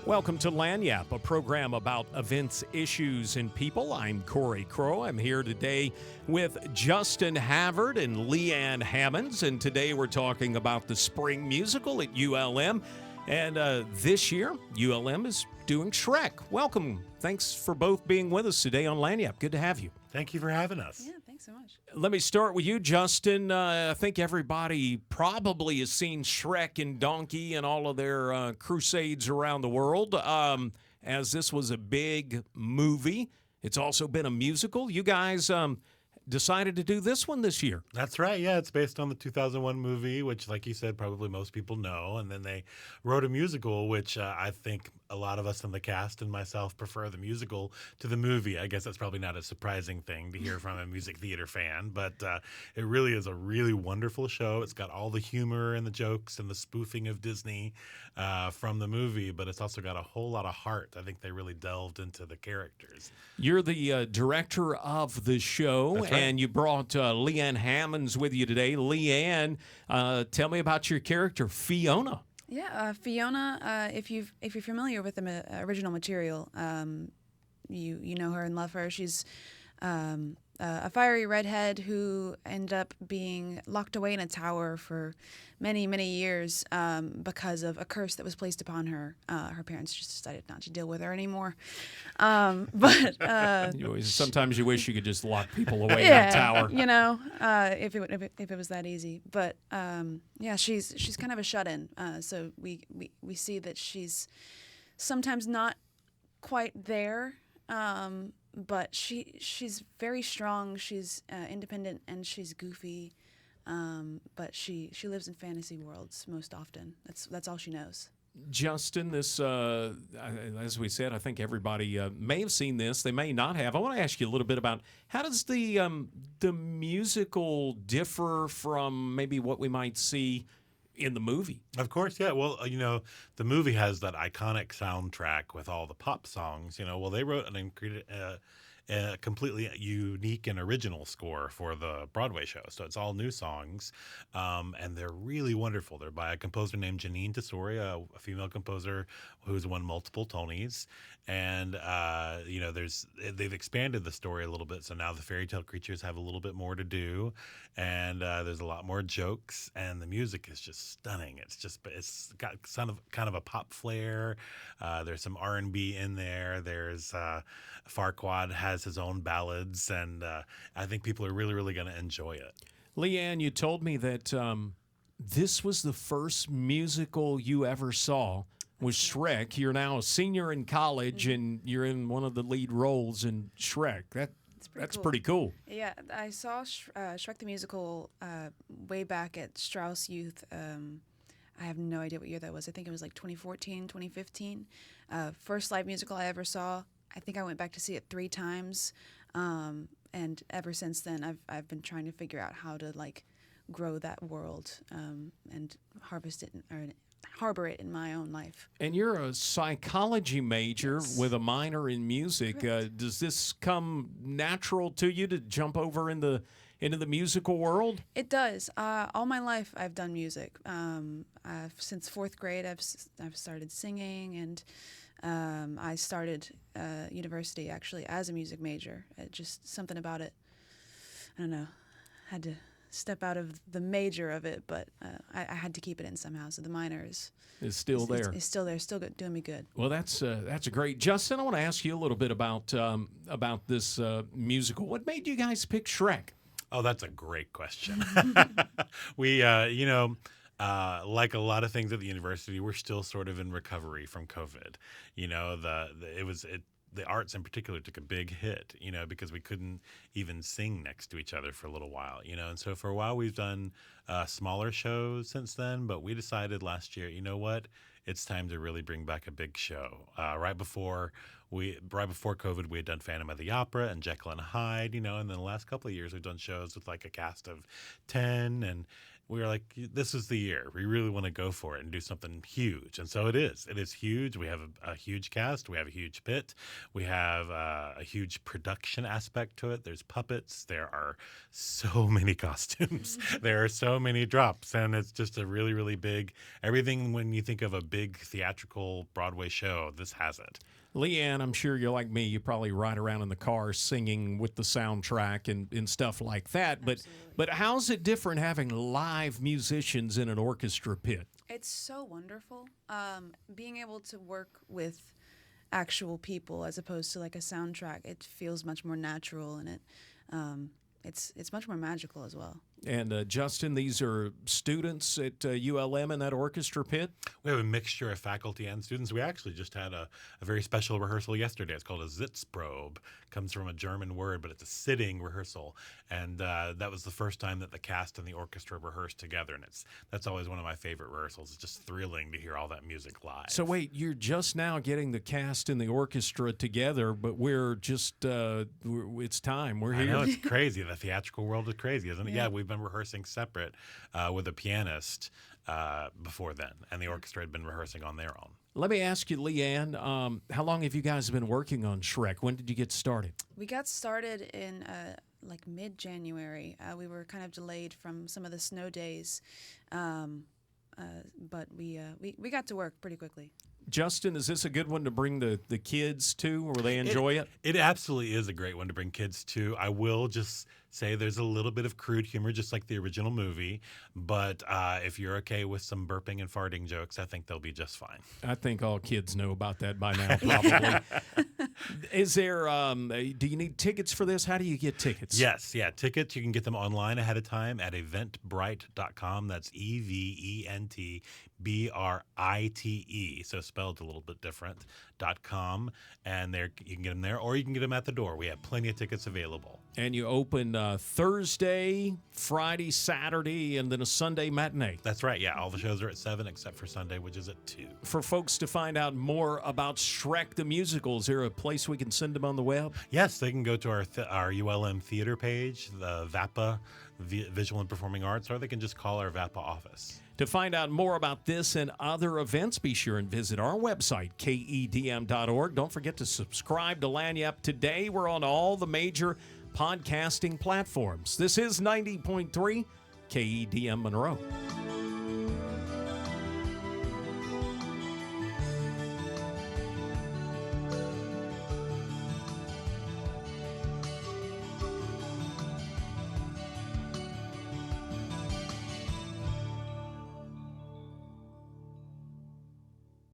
Welcome to Lagniappe, a program about events, issues, and people. I'm Cory Crowe. I'm here today with Justin Havard and LaAnn Hammons, and today we're talking about the spring musical at ULM. And this year, ULM is doing Shrek. Welcome. Thanks for both being with us today on Lagniappe. Good to have you. Thank you for having us. Yeah, thanks so much. Let me start with you, Justin. I think everybody probably has seen Shrek and Donkey and all of their crusades around the world, as this was a big movie. It's also been a musical. You guys decided to do this one this year. That's right. Yeah, it's based on the 2001 movie, which, like you said, probably most people know. And then they wrote a musical, which I think a lot of us in the cast and myself prefer the musical to the movie. I guess that's probably not a surprising thing to hear from a music theater fan, but it really is a really wonderful show. It's got all the humor and the jokes and the spoofing of Disney from the movie, but it's also got a whole lot of heart. I think they really delved into the characters. You're the director of the show, That's right. And you brought LaAnn Hammons with you today. LaAnn, tell me about your character, Fiona. Yeah, Fiona. If you're familiar with the original material, you know her and love her. She's a fiery redhead who ended up being locked away in a tower for many years because of a curse that was placed upon her. Her parents just decided not to deal with her anymore. Sometimes you wish you could just lock people away in yeah, a tower. You know, if it was that easy. But yeah, she's kind of a shut-in. So we see that she's sometimes not quite there. But she's very strong. She's independent and she's goofy. But she lives in fantasy worlds most often. That's all she knows. Justin, this as we said, I think everybody may have seen this. They may not have. I want to ask you a little bit about how does the musical differ from maybe what we might see in the movie? Of course, yeah. Well, the movie has that iconic soundtrack with all the pop songs. Well, they wrote a completely unique and original score for the Broadway show. So it's all new songs, and they're really wonderful. They're by a composer named Janine Tesori, a female composer who's won multiple Tonys. And, they've expanded the story a little bit. So now the fairy tale creatures have a little bit more to do. And there's a lot more jokes. And the music is just stunning. It's got kind of a pop flair. There's some R&B in there. There's Farquaad has his own ballads. And I think people are really, really going to enjoy it. LaAnn, you told me that this was the first musical you ever saw. Was Shrek. You're now a senior in college, and you're in one of the lead roles in Shrek. That's pretty cool. Yeah, I saw Shrek the Musical way back at Strauss Youth. I have no idea what year that was. I think it was like 2014, 2015. First live musical I ever saw. I think I went back to see it 3 times, and ever since then, I've been trying to figure out how to grow that world and harvest it or harbor it in my own life. And you're a psychology major with a minor in music. Does this come natural to you to jump over into the musical world? It does. All my life I've done music. Since 4th grade I've started singing, and I started university actually as a music major. Just something about it, I don't know, had to step out of the major of it, but I had to keep it in somehow. So the minor is still there. It's still there, still good, doing me good. Well, that's great. Justin, I want to ask you a little bit about this musical. What made you guys pick Shrek? Oh, that's a great question. We, like a lot of things at the university, we're still sort of in recovery from COVID. The arts in particular took a big hit, because we couldn't even sing next to each other for a little while, and so for a while we've done smaller shows since then, but we decided last year, you know what, it's time to really bring back a big show. Right before COVID, we had done Phantom of the Opera and Jekyll and Hyde, and then the last couple of years we've done shows with like a cast of 10, and we were like, this is the year. We really want to go for it and do something huge. And so it is. It is huge. We have a huge cast. We have a huge pit. We have a huge production aspect to it. There's puppets. There are so many costumes. There are so many drops. And it's just a really, really big, everything when you think of a big theatrical Broadway show, this has it. LaAnn, I'm sure you're like me. You probably ride around in the car singing with the soundtrack and stuff like that. But how's it different having live musicians in an orchestra pit? It's so wonderful. Being able to work with actual people as opposed to like a soundtrack, it feels much more natural, and it's much more magical as well. And Justin, these are students at ULM in that orchestra pit? We have a mixture of faculty and students. We actually just had a very special rehearsal yesterday. It's called a Sitzprobe. Comes from a German word, but it's a sitting rehearsal. And that was the first time that the cast and the orchestra rehearsed together. And that's always one of my favorite rehearsals. It's just thrilling to hear all that music live. So wait, you're just now getting the cast and the orchestra together, but we're just, it's time. We're here. I know, it's crazy. The theatrical world is crazy, isn't it? Yeah, we've been rehearsing separate with a pianist before then, and the orchestra had been rehearsing on their own. Let me ask you, LaAnn, how long have you guys been working on Shrek? When did you get started? We got started in like mid-January. We were kind of delayed from some of the snow days, but we got to work pretty quickly. Justin, is this a good one to bring the kids to, or will they enjoy it? It absolutely is a great one to bring kids to. I will just say there's a little bit of crude humor, just like the original movie. But if you're okay with some burping and farting jokes, I think they'll be just fine. I think all kids know about that by now, probably. Is there, do you need tickets for this? How do you get tickets? Yes, tickets. You can get them online ahead of time at eventbrite.com. That's EVENTBRITE. So spelled a little bit different, .com. And there you can get them there, or you can get them at the door. We have plenty of tickets available. And you open Thursday, Friday, Saturday, and then a Sunday matinee. That's right. Yeah, all the shows are at 7 except for Sunday, which is at 2. For folks to find out more about Shrek the Musical, is there a place we can send them on the web? Yes, they can go to our ULM theater page, the VAPA, Visual and Performing Arts, or they can just call our VAPA office. To find out more about this and other events, be sure and visit our website, KEDM.org. Don't forget to subscribe to Lagniappe today. We're on all the major podcasting platforms. This is 90.3 KEDM Monroe.